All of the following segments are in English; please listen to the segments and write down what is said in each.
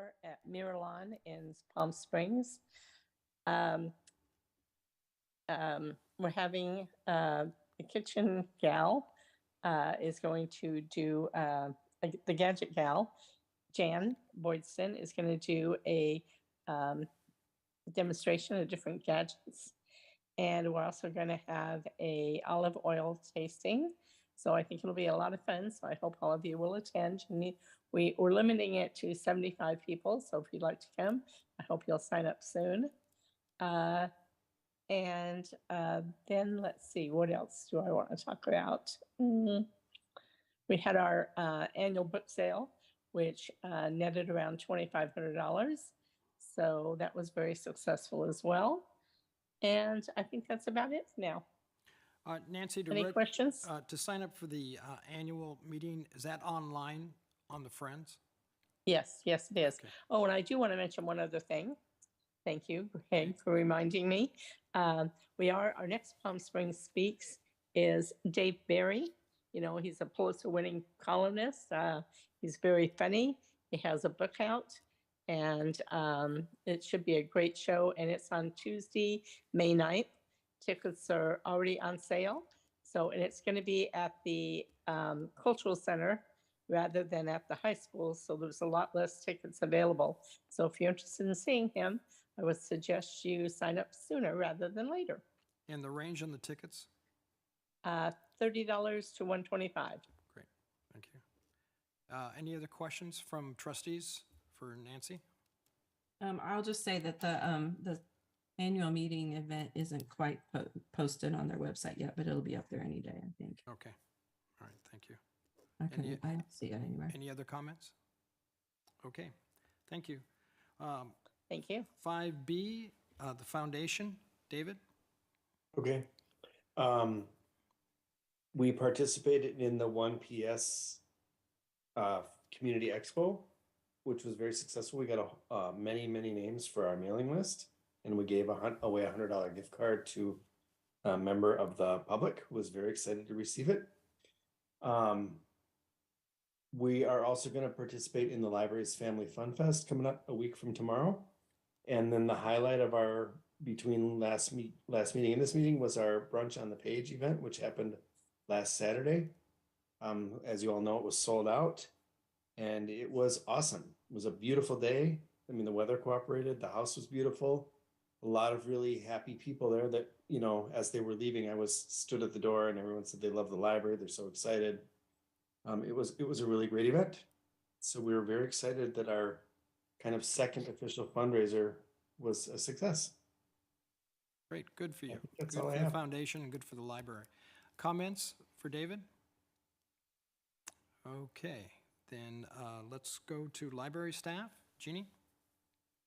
bar at Miralon in Palm Springs. Um, we're having the kitchen gal is going to do the gadget gal. Jan Boydston is going to do a demonstration of different gadgets. And we're also going to have a olive oil tasting. So I think it'll be a lot of fun. So I hope all of you will attend. We're limiting it to 75 people. So if you'd like to come, I hope you'll sign up soon. And then let's see, what else do I want to talk about? We had our annual book sale, which netted around $2,500. So that was very successful as well. And I think that's about it now. Nancy, any questions? To sign up for the annual meeting, is that online on the Friends? Yes, it is. Okay. Oh, and I do want to mention one other thing. Thank you, Greg, for reminding me. Our next Palm Springs Speaks is Dave Barry. You know, he's a Pulitzer-winning columnist. He's very funny. He has a book out, and it should be a great show. And it's on Tuesday, May 9th. Tickets are already on sale. So, and it's going to be at the Cultural Center rather than at the high school. So there's a lot less tickets available. So if you're interested in seeing him, I would suggest you sign up sooner rather than later. And the range on the tickets? $30 to $125. Great, thank you. Any other questions from trustees for Nancy? I'll just say that the annual meeting event isn't quite posted on their website yet, but it'll be up there any day, I think. Okay, all right, thank you. Okay, I don't see it anywhere. Any other comments? Okay, thank you. Thank you. 5B, the foundation. David? Okay. We participated in the 1PS Community Expo, which was very successful. We got many names for our mailing list, and we gave away a $100 gift card to a member of the public who was very excited to receive it. We are also going to participate in the library's Family Fun Fest coming up a week from tomorrow. And then the highlight of our between last meeting and this meeting was our Brunch on the Page event, which happened last Saturday. As you all know, it was sold out and it was awesome. It was a beautiful day. I mean, the weather cooperated. The house was beautiful. A lot of really happy people there that, you know, as they were leaving, I stood at the door and everyone said they love the library. They're so excited. It was a really great event. So we were very excited that our kind of second official fundraiser was a success. Great, good for you. That's good all for I the have. foundation and good for the library. Comments for David? Okay, then let's go to library staff. Jeannie?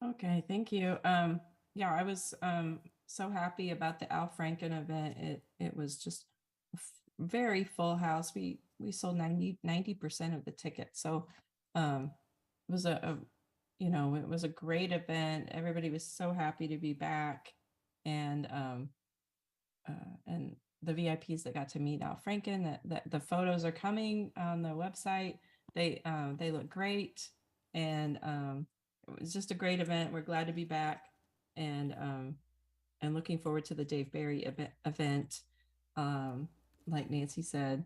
Okay, thank you. Yeah, I was so happy about the Al Franken event. It was just a very full house. We sold 90% of the tickets. So it was it was a great event. Everybody was so happy to be back. And the VIPs that got to meet Al Franken, that the photos are coming on the website. They look great. And it was just a great event. We're glad to be back. And looking forward to the Dave Barry event. Like Nancy said,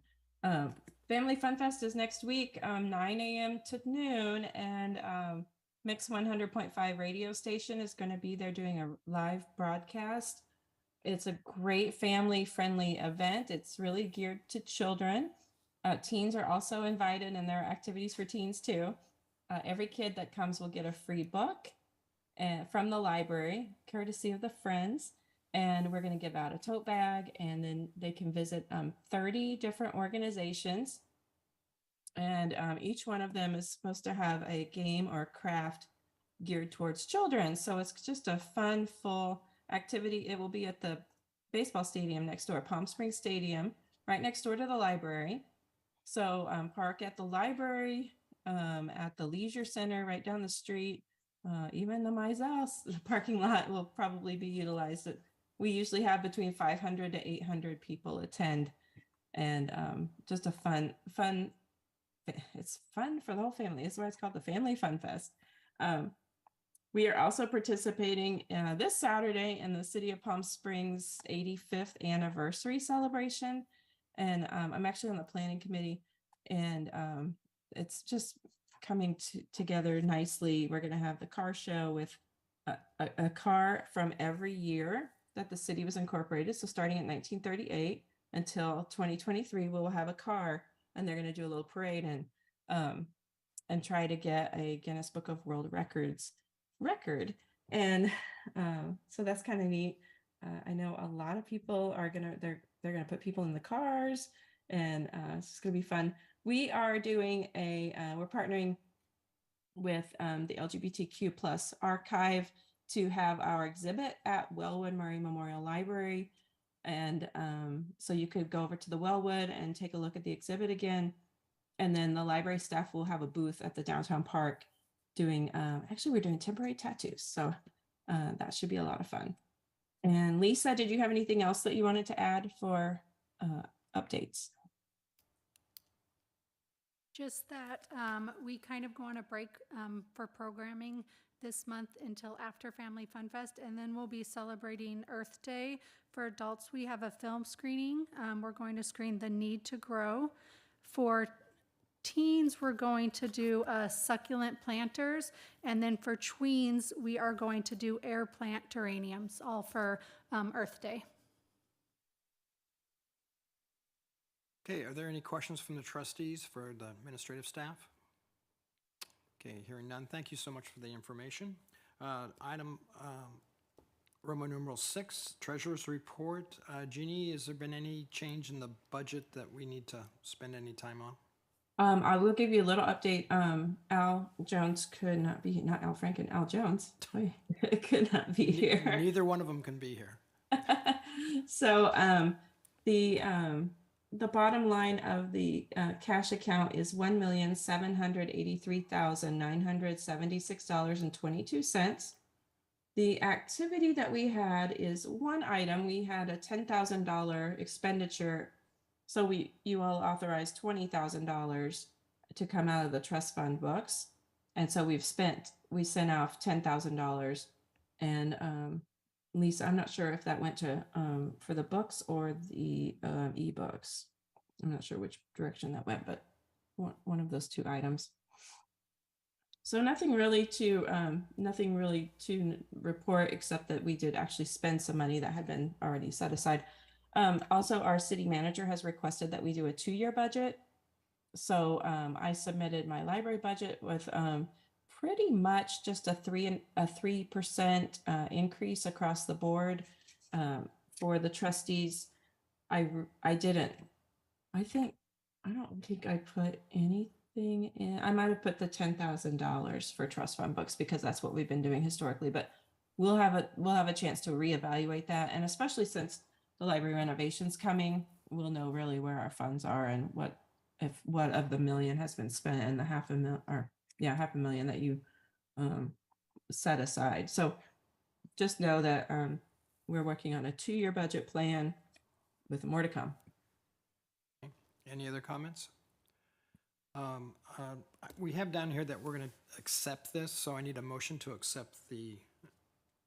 Family Fun Fest is next week, 9 a.m. to noon, and Mix 100.5 radio station is going to be there doing a live broadcast. It's a great family-friendly event. It's really geared to children. Teens are also invited, and there are activities for teens too. Every kid that comes will get a free book from the library, courtesy of the Friends. And we're going to give out a tote bag, and then they can visit 30 different organizations. And each one of them is supposed to have a game or craft geared towards children. So it's just a fun, full activity. It will be at the baseball stadium next door, Palm Springs Stadium, right next door to the library. So park at the library, at the leisure center right down the street. Even the Mizell's parking lot will probably be utilized. We usually have between 500 to 800 people attend, and just a fun, it's fun for the whole family. That's why it's called the Family Fun Fest. We are also participating this Saturday in the City of Palm Springs 85th anniversary celebration. And I'm actually on the planning committee, and it's just coming together nicely. We're going to have the car show with a car from every year that the city was incorporated. So starting at 1938 until 2023, we'll have a car, and they're going to do a little parade and try to get a Guinness Book of World Records record. And so that's kind of neat. I know a lot of people are they're gonna put people in the cars, and it's gonna be fun. We are doing we're partnering with the LGBTQ plus archive to have our exhibit at Wellwood Murray Memorial Library. And so you could go over to the Wellwood and take a look at the exhibit again. And then the library staff will have a booth at the downtown park doing, actually, we're doing temporary tattoos. So that should be a lot of fun. And Lisa, did you have anything else that you wanted to add for updates? Just that we kind of go on a break for programming this month until after Family Fun Fest, and then we'll be celebrating Earth Day. For adults, we have a film screening. We're going to screen The Need to Grow. For teens, we're going to do succulent planters, and then for tweens, we are going to do air plant geraniums, all for Earth Day. Okay, are there any questions from the trustees for the administrative staff? Okay, hearing none, thank you so much for the information. Item Roman numeral 6, Treasurer's Report. Jeannie, has there been any change in the budget that we need to spend any time on? I will give you a little update. Al Jones could not be, not Al Franken, Al Jones could not be here. Neither one of them can be here. So the bottom line of the cash account is $1,783,976.22. The activity that we had is one item. We had a $10,000 expenditure. So you all authorized $20,000 to come out of the trust fund books. And so we sent off $10,000. And Lisa, I'm not sure if that went to for the books or the ebooks. I'm not sure which direction that went, but one of those two items. So nothing really to report, except that we did actually spend some money that had been already set aside. Also, our city manager has requested that we do a 2-year budget. So I submitted my library budget with pretty much just a 3% increase across the board. For the trustees, I don't think I put anything in. I might have put the $10,000 for trust fund books because that's what we've been doing historically, but we'll have a chance to reevaluate that. And especially since the library renovation's coming, we'll know really where our funds are and what of the $1 million has been spent and the $500,000 that you set aside. So just know that we're working on a 2-year budget plan with more to come. Any other comments? We have down here that we're going to accept this, so I need a motion to accept the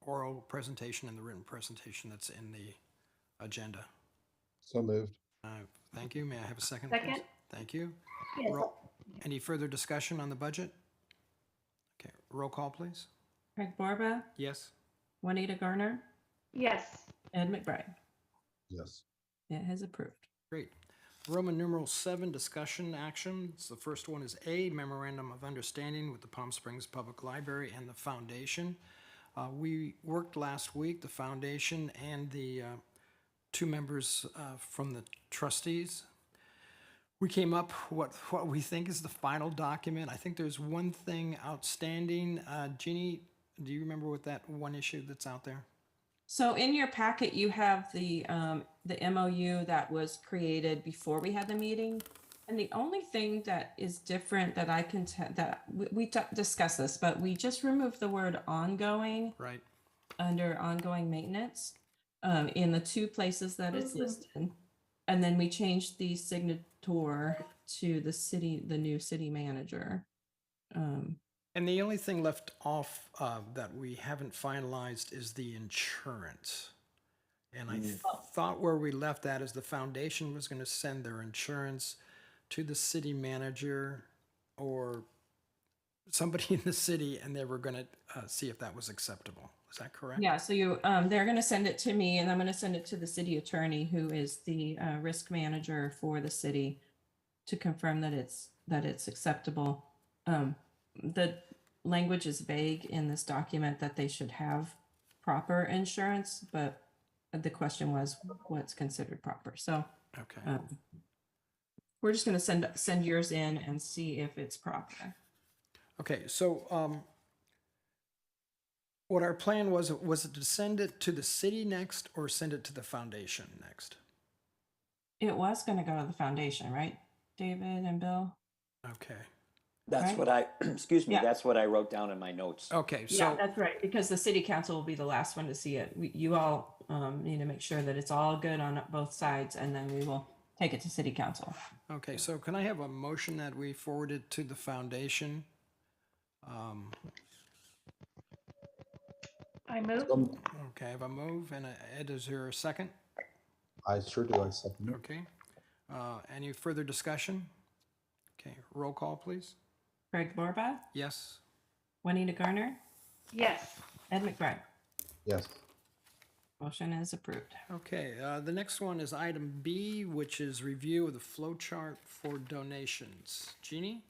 oral presentation and the written presentation that's in the agenda. So moved. Thank you. May I have a second? Second. Please? Thank you. Yes. Any further discussion on the budget? Okay, roll call, please. Craig Borba, Yes. Juanita Garner, Yes. Ed McBride. Yes. It has approved. Great. Roman numeral 7, discussion actions. The first one is A, memorandum of understanding with the Palm Springs Public Library and the foundation. We worked last week, the foundation and the 2 members from the trustees. We came up what we think is the final document. I think there's one thing outstanding. Jeannie, do you remember what that one issue that's out there? So in your packet, you have the MOU that was created before we had the meeting. And the only thing that is different that I can we discussed this, but we just removed the word ongoing Right. under ongoing maintenance in the 2 places that it's listed. And then we changed the signature to the new city manager. And the only thing left off that we haven't finalized is the insurance. And I thought where we left that is the foundation was going to send their insurance to the city manager or somebody in the city, and they were going to see if that was acceptable. Is that correct? Yeah, so you, they're going to send it to me, and I'm going to send it to the city attorney, who is the risk manager for the city, to confirm that it's acceptable. The language is vague in this document that they should have proper insurance, but the question was what's considered proper. So Okay. we're just going to send yours in and see if it's proper. Okay, so what our plan was it to send it to the city next or send it to the foundation next? It was going to go to the foundation, right, David and Bill? Okay. That's Right? what I, excuse me, Yeah. that's what I wrote down in my notes. Okay, so Yeah, that's right, because the city council will be the last one to see it. You all need to make sure that it's all good on both sides, and then we will take it to city council. okay, so can I have a motion that we forward it to the foundation? I move. Okay, I have a move, and Ed, is there a second? I sure do. I second it. Okay. Any further discussion? Okay, roll call, please. Greg Borba, Yes? Juanita Garner, Yes. Ed McBride. Yes. Motion is approved. Okay, the next one is item B, which is review of the flow chart for donations. Jeannie?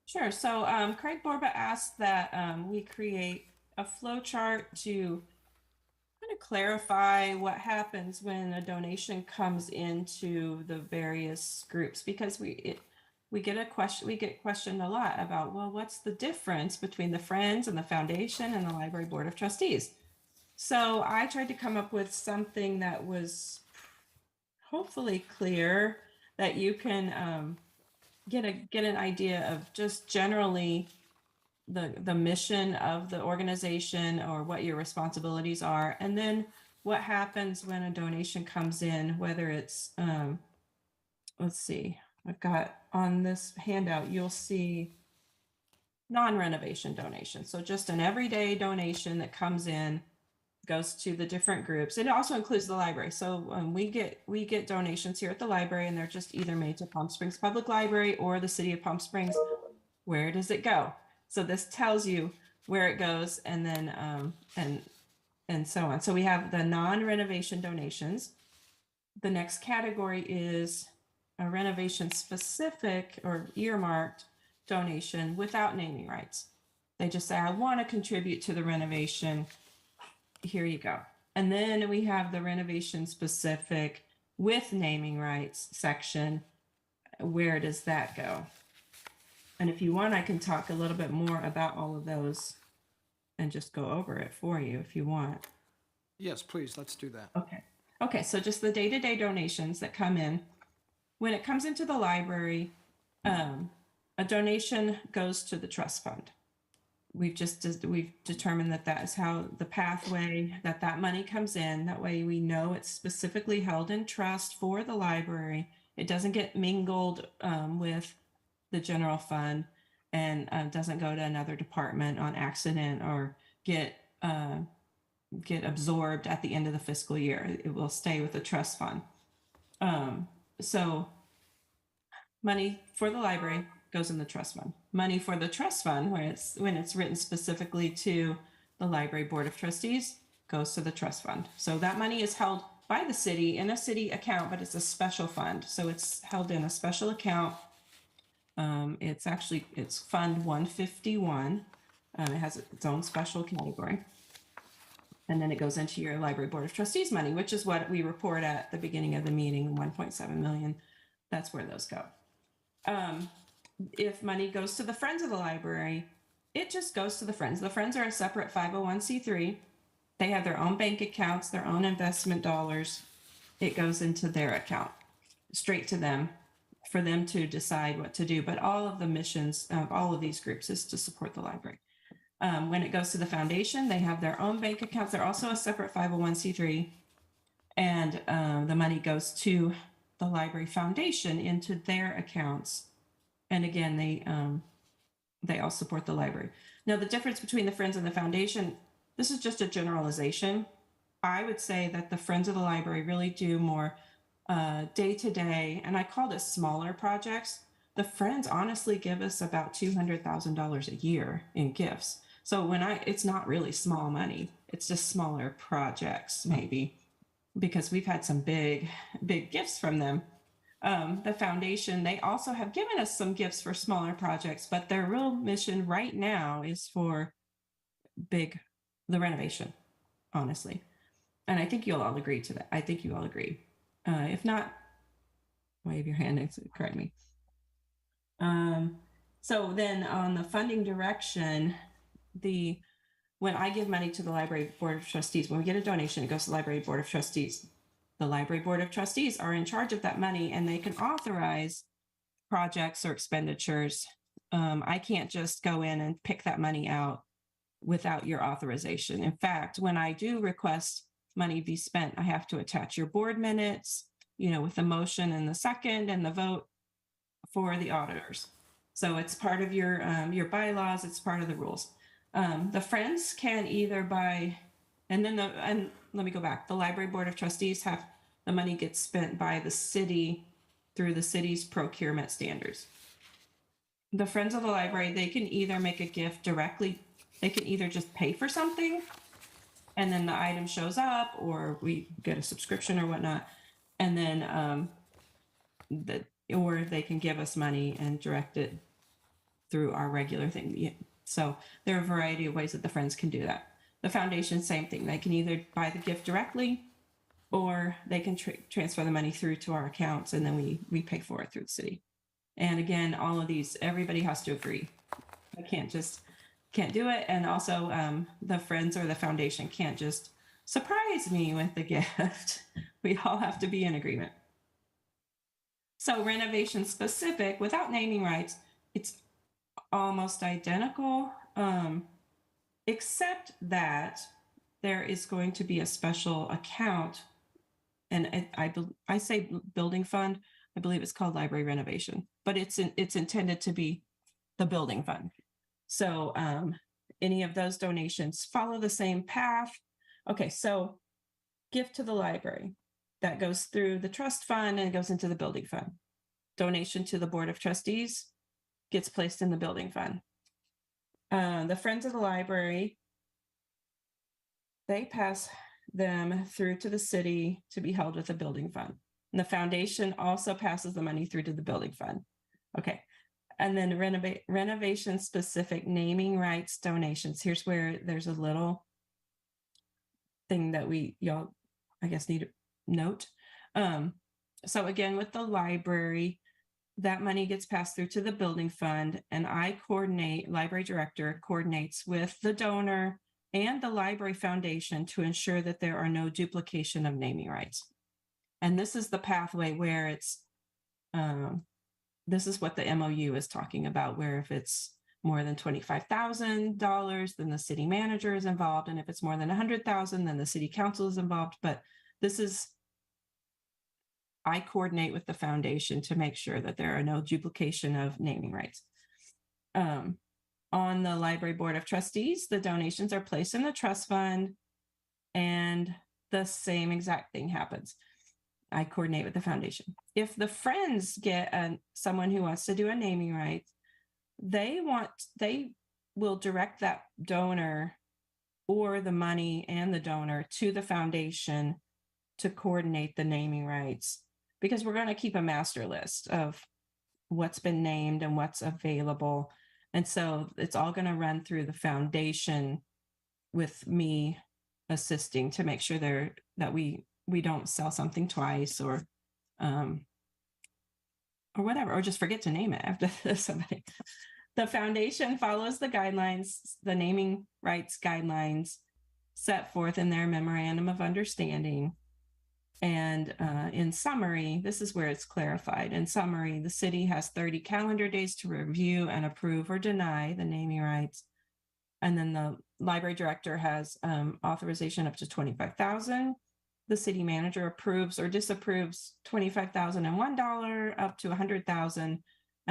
Sure. So Craig Borba asked that we create a flow chart to kind of clarify what happens when a donation comes into the various groups, because we get questioned a lot about, well, what's the difference between the Friends and the Foundation and the Library Board of Trustees? So I tried to come up with something that was hopefully clear, that you can get an idea of just generally the mission of the organization, or what your responsibilities are, and then what happens when a donation comes in, whether it's let's see, I've got on this handout, you'll see non-renovation donations. So just an everyday donation that comes in, goes to the different groups. It also includes the library. So we get donations here at the library, and they're just either made to Palm Springs Public Library or the City of Palm Springs. Where does it go? So this tells you where it goes, and then and so on. So we have the non-renovation donations. The next category is a renovation specific or earmarked donation without naming rights. They just say, I want to contribute to the renovation. Here you go. And then we have the renovation specific with naming rights section. Where does that go? And if you want, I can talk a little bit more about all of those and just go over it for you if you want. Yes, please, let's do that. Okay. Okay, so just the day-to-day donations that come in. When it comes into the library, a donation goes to the trust fund. We've determined that is how the pathway that money comes in. That way we know it's specifically held in trust for the library. It doesn't get mingled with the general fund, and doesn't go to another department on accident, or get absorbed at the end of the fiscal year. It will stay with the trust fund. So money for the library goes in the trust fund. Money for the trust fund, when it's written specifically to the Library Board of Trustees, goes to the trust fund. So that money is held by the city in a city account, but it's a special fund. So it's held in a special account. It's Fund 151. It has its own special category. And then it goes into your Library Board of Trustees money, which is what we report at the beginning of the meeting, 1.7 million. That's where those go. If money goes to the Friends of the Library, it just goes to the Friends. The Friends are a separate 501c3. They have their own bank accounts, their own investment dollars. It goes into their account, straight to them, for them to decide what to do. But all of the missions of all of these groups is to support the library. When it goes to the foundation, they have their own bank accounts. They're also a separate 501c3. And the money goes to the library foundation into their accounts. And again, they all support the library. Now, the difference between the Friends and the Foundation, this is just a generalization. I would say that the Friends of the Library really do more day-to-day, and I call this smaller projects. The Friends honestly give us about $200,000 a year in gifts. So it's not really small money. It's just smaller projects, maybe, because we've had some big gifts from them. The foundation, they also have given us some gifts for smaller projects, but their real mission right now is for the renovation, honestly. And I think you'll all agree to that. I think you all agree. If not, wave your hand and correct me. So then on the funding direction, when I give money to the Library Board of Trustees, when we get a donation, it goes to the Library Board of Trustees. The Library Board of Trustees are in charge of that money, and they can authorize projects or expenditures. I can't just go in and pick that money out without your authorization. In fact, when I do request money be spent, I have to attach your board minutes, with the motion and the second and the vote for the auditors. So it's part of your bylaws. It's part of the rules. The Friends can either buy, and let me go back. The Library Board of Trustees the money gets spent by the city through the city's procurement standards. The Friends of the Library, they can either make a gift directly. They can either just pay for something and then the item shows up, or we get a subscription or whatnot. And then or they can give us money and direct it through our regular thing. So there are a variety of ways that the Friends can do that. The foundation, same thing. They can either buy the gift directly, or they can transfer the money through to our accounts, and then we pay for it through the city. And again, all of these, everybody has to agree. I can't do it. And also the Friends or the foundation can't just surprise me with the gift. We all have to be in agreement. So renovation specific, without naming rights, it's almost identical, except that there is going to be a special account. And I say building fund, I believe it's called library renovation, but it's intended to be the building fund. So any of those donations follow the same path. Okay, so gift to the library, that goes through the trust fund and it goes into the building fund. Donation to the Board of Trustees gets placed in the building fund. The Friends of the Library, they pass them through to the city to be held with the building fund. And the foundation also passes the money through to the building fund. Okay. And then renovation specific naming rights donations. Here's where there's a little thing that y'all, I guess, need to note. So again, with the library, that money gets passed through to the building fund, and library director coordinates with the donor and the library foundation to ensure that there are no duplication of naming rights. And this is the pathway where it's, this is what the MOU is talking about, where if it's more than $25,000, then the city manager is involved. And if it's more than $100,000, then the city council is involved. But I coordinate with the foundation to make sure that there are no duplication of naming rights. On the Library Board of Trustees, the donations are placed in the trust fund, and the same exact thing happens. I coordinate with the foundation. If the Friends get someone who wants to do a naming right, they will direct that donor or the money and the donor to the foundation to coordinate the naming rights, because we're going to keep a master list of what's been named and what's available. And so it's all going to run through the foundation with me assisting to make sure that we don't sell something twice or whatever, or just forget to name it after somebody. The foundation follows the guidelines, the naming rights guidelines set forth in their memorandum of understanding. And in summary, this is where it's clarified. In summary, the city has 30 calendar days to review and approve or deny the naming rights. And then the library director has authorization up to $25,000. The city manager approves or disapproves $25,001 up to $100,000.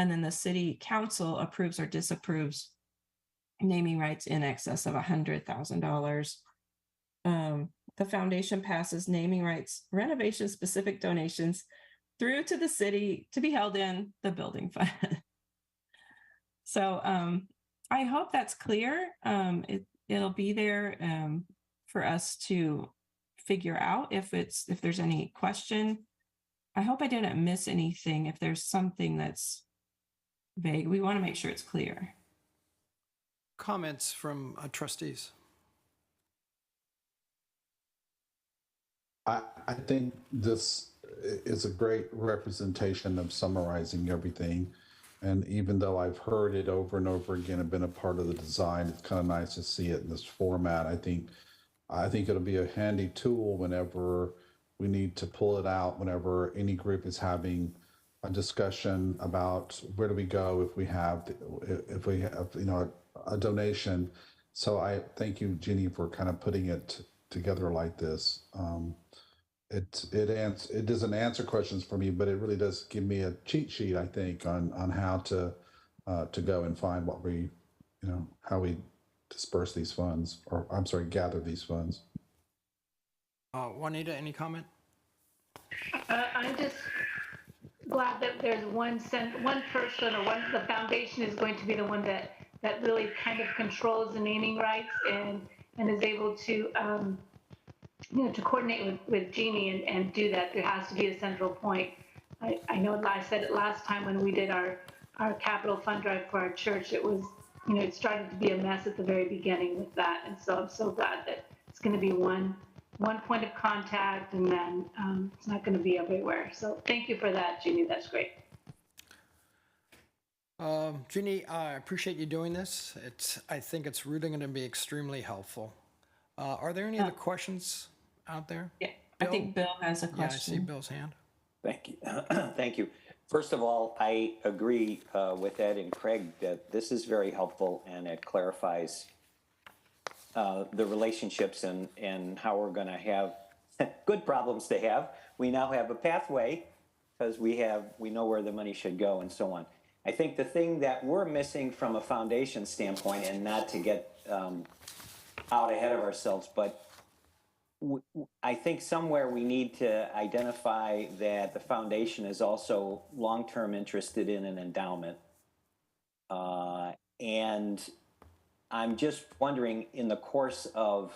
And then the city council approves or disapproves naming rights in excess of $100,000. The foundation passes naming rights, renovation specific donations through to the city to be held in the building fund. So I hope that's clear. It'll be there for us to figure out if there's any question. I hope I didn't miss anything. If there's something that's vague, we want to make sure it's clear. Comments from trustees? I think this is a great representation of summarizing everything. And even though I've heard it over and over again and been a part of the design, it's kind of nice to see it in this format. I think it'll be a handy tool whenever we need to pull it out, whenever any group is having a discussion about where do we go if we have, a donation. So I thank you, Jeannie, for kind of putting it together like this. It doesn't answer questions for me, but it really does give me a cheat sheet, I think, on how to go and find what we, how we disperse these funds, or I'm sorry, gather these funds. Juanita, any comment? I'm just glad that there's one person or the foundation is going to be the one that really kind of controls the naming rights and is able to to coordinate with Jeannie and do that. There has to be a central point. I know I said it last time when we did our capital fund drive for our church. It was, it started to be a mess at the very beginning with that. And so I'm so glad that it's going to be one point of contact, and then it's not going to be everywhere. So thank you for that, Jeannie. That's great. Jeannie, I appreciate you doing this. I think it's really going to be extremely helpful. Are there any other questions out there? Yeah, Bill? I think Bill has a question. Yeah, I see Bill's hand. Thank you. Thank you. First of all, I agree with Ed and Craig that this is very helpful, and it clarifies the relationships and how we're going to have good problems to have. We now have a pathway because we know where the money should go and so on. I think the thing that we're missing from a foundation standpoint, and not to get out ahead of ourselves, but I think somewhere we need to identify that the foundation is also long-term interested in an endowment. And I'm just wondering, in the course of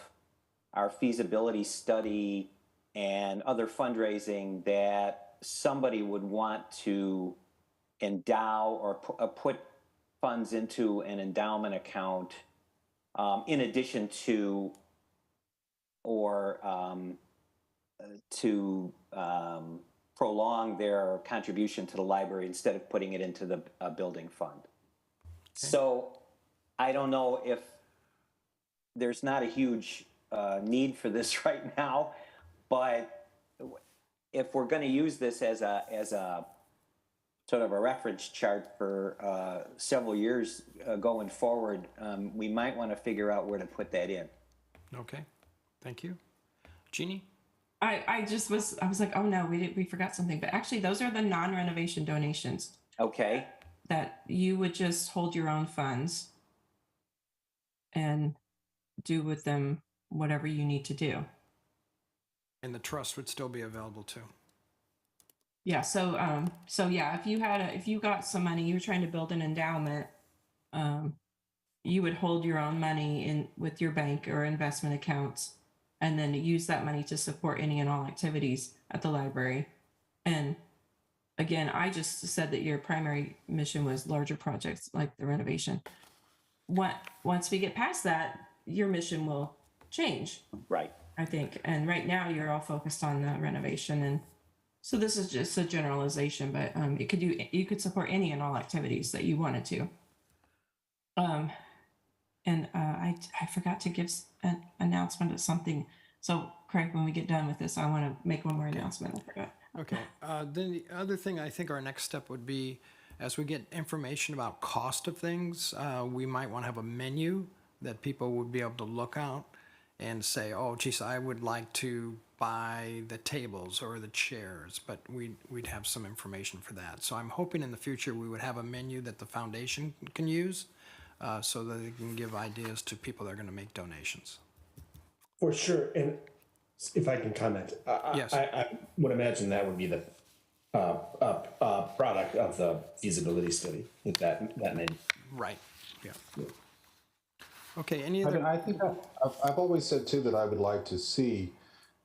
our feasibility study and other fundraising, that somebody would want to endow or put funds into an endowment account in addition to or to prolong their contribution to the library instead of putting it into the building fund. Okay. So I don't know if there's not a huge need for this right now, but if we're going to use this as a sort of a reference chart for several years going forward, we might want to figure out where to put that in. Okay, thank you. Jeannie? I was like, oh no, we forgot something. But actually, those are the non-renovation donations. Okay. That you would just hold your own funds and do with them whatever you need to do. And the trust would still be available too. Yeah. So yeah, if you got some money, you were trying to build an endowment, you would hold your own money with your bank or investment accounts, and then use that money to support any and all activities at the library. And again, I just said that your primary mission was larger projects like the renovation. Once we get past that, your mission will change. Right. I think. And right now you're all focused on the renovation. And so this is just a generalization, but you could support any and all activities that you wanted to. And I forgot to give an announcement of something. So Craig, when we get done with this, I want to make one more announcement. I forgot. Okay. Then the other thing, I think our next step would be, as we get information about cost of things, we might want to have a menu that people would be able to look out and say, oh, geez, I would like to buy the tables or the chairs, but we'd have some information for that. So I'm hoping in the future we would have a menu that the foundation can use so that they can give ideas to people that are going to make donations. For sure. And if I can comment, Yes. I would imagine that would be the product of the feasibility study, if that made. Right. Yeah. Okay. Any other? I think I've always said too that I would like to see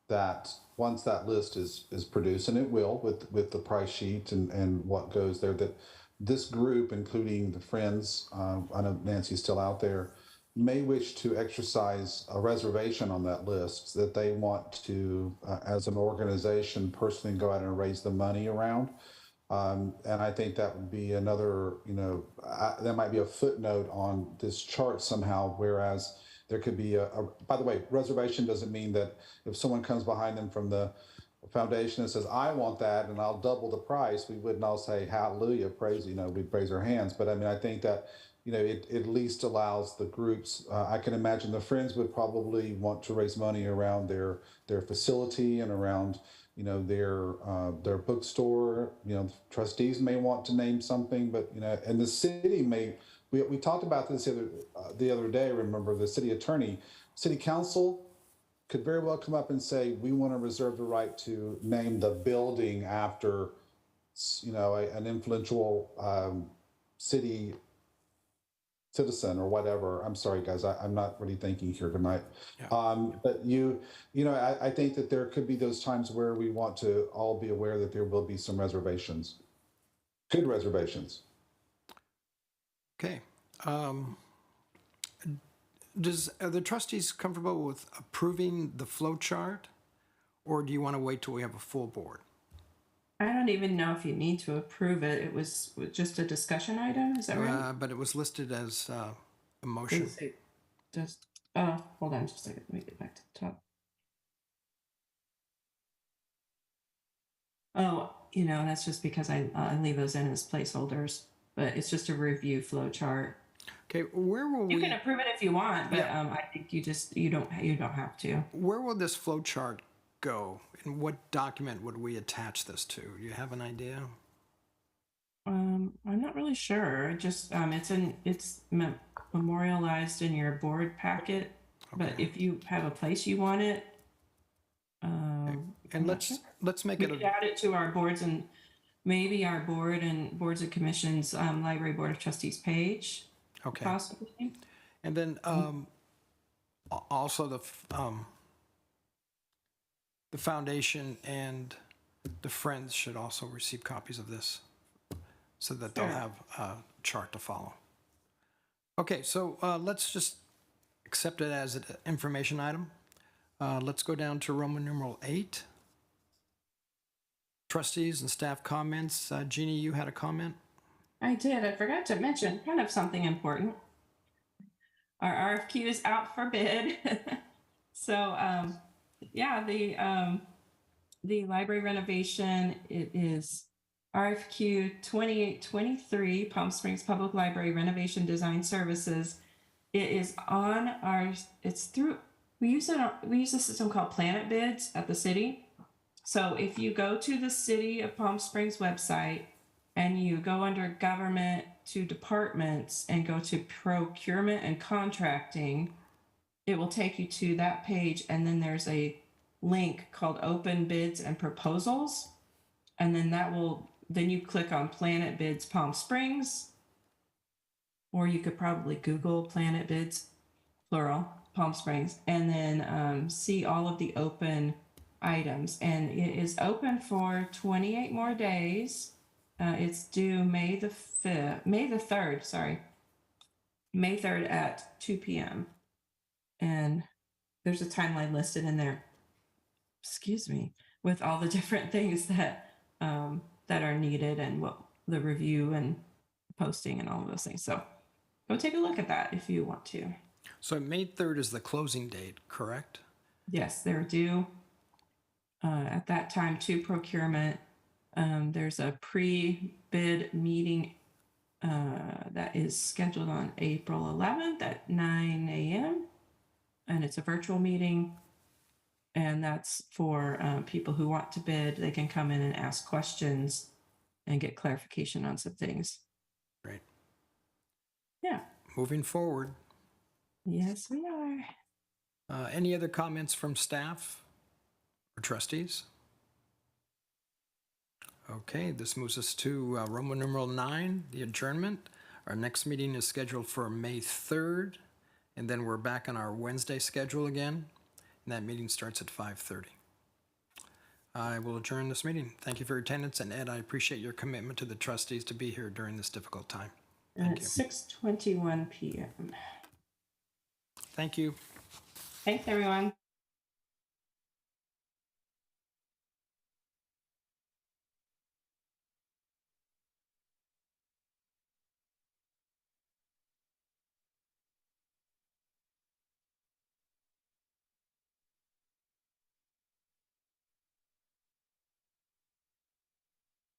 that once that list is produced, and it will with the price sheet and what goes there, that this group, including the friends, I know Nancy's still out there, may wish to exercise a reservation on that list that they want to, as an organization, personally go out and raise the money around. And I think that would be another, that might be a footnote on this chart somehow, whereas there could be by the way, reservation doesn't mean that if someone comes behind them from the foundation and says, I want that and I'll double the price, we wouldn't all say, hallelujah, praise, we'd raise our hands. But I mean, I think that, it at least allows the groups, I can imagine the friends would probably want to raise money around their facility and around, their bookstore. Trustees may want to name something, but, and the city may, we talked about this the other day, remember, the city attorney, city council could very well come up and say, we want to reserve the right to name the building after, an influential city citizen or whatever. I'm sorry, guys, I'm not really thinking here tonight. Yeah. But I think that there could be those times where we want to all be aware that there will be some reservations, good reservations. Okay. Are the trustees comfortable with approving the flow chart, or do you want to wait till we have a full board? I don't even know if you need to approve it. It was just a discussion item. Is that right? But it was listed as a motion. Is it just, hold on just a second. Let me get back to the top. Oh, that's just because I leave those in as placeholders, but it's just a review flow chart. Okay, where will You can approve it if you want, but Yeah. I think you don't have to. Where will this flow chart go? And what document would we attach this to? Do you have an idea? I'm not really sure. Just it's memorialized in your board packet. Okay. But if you have a place you want it, And let's make we it could add it to our boards and maybe our board and boards and commissions library board of trustees page. okay. Possibly. And then also the foundation and the friends should also receive copies of this so that they'll have a chart to follow. Okay, so let's just accept it as an information item. Let's go down to Roman numeral 8. Trustees and staff comments. Jeannie, you had a comment? I did. I forgot to mention kind of something important. Our RFQ is out for bid. So, yeah, the library renovation, it is RFQ 2823, Palm Springs Public Library Renovation Design Services. It is on it's through, we use a system called Planet Bids at the city. So if you go to the City of Palm Springs website and you go under government to departments and go to procurement and contracting, it will take you to that page. And then there's a link called open bids and proposals. And then then you click on Planet Bids Palm Springs, or you could probably Google Planet Bids, plural, Palm Springs, and then see all of the open items. And it is open for 28 more days. It's due May the 3rd, sorry. May 3rd at 2 p.m. And there's a timeline listed in there, with all the different things that are needed and what the review and posting and all of those things. So go take a look at that if you want to. So May 3rd is the closing date, correct? Yes, they're due at that time to procurement. There's a pre-bid meeting that is scheduled on April 11th at 9 a.m. and it's a virtual meeting. And that's for people who want to bid. They can come in and ask questions and get clarification on some things. Great. Yeah. Moving forward. Yes, we are. Any other comments from staff or trustees? Okay, this moves us to Roman numeral 9, the adjournment. Our next meeting is scheduled for May 3rd, and then we're back on our Wednesday schedule again, and that meeting starts at 5:30. I will adjourn this meeting. Thank you for your attendance, and Ed, I appreciate your commitment to the trustees to be here during this difficult time. And Thank it's you. 6:21 p.m. Thank you. Thanks, everyone.